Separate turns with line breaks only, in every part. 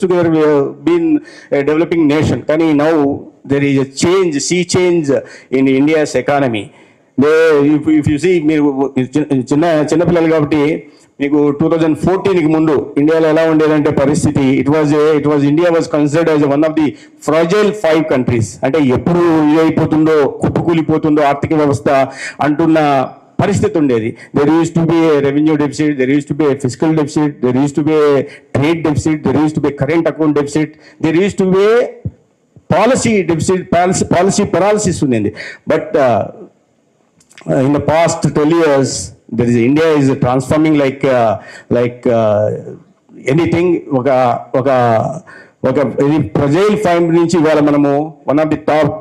together we have been a developing nation. Kani now there is a change, sea change in India's economy. If you see, చిన్న పిల్లలు కాబట్టి మీకు 2014కి ముందు ఇండియాలో ఎలా ఉండేదంటే పరిస్థితి, it was India was considered as one of the fragile 5 countries. అంటే ఎప్పుడు ఇదైపోతుందో, కుప్పకూలిపోతుందో ఆర్థిక వ్యవస్థ అంటున్న పరిస్థితి ఉండేది. There used to be a revenue deficit, there used to be a physical deficit, there used to be a trade deficit, there used to be current account deficit, there used to be a policy deficit, policy paralysis ఉండింది. But in the past 12 years, India is transforming like anything. ఒక ప్రజైల్ ఫైమ్ నుంచి ఇవాళ మనము one of the top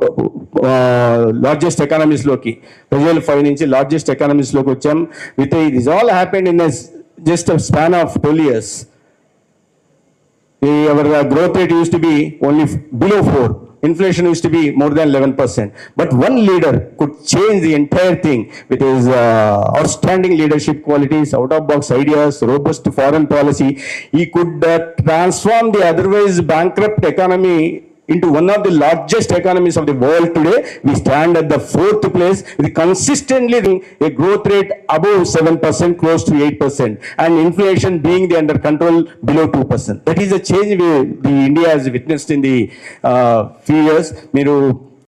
largest ఎకానమీస్లోకి, fragile five నుంచి largest ఎకానమీస్లోకి వచ్చాం. With this all happened in just a span of 12 years. Our growth rate used to be only below 4. Inflation used to be more than 11%. But one leader could change the entire thing with his outstanding leadership qualities, out-of-box ideas, robust foreign policy. He could transform the otherwise bankrupt economy into one of the largest economies of the world today. We stand at the 4th place with consistently a growth rate above 7%, close to 8%, and inflation being under control below 2%. That is a change the India has witnessed in the few years.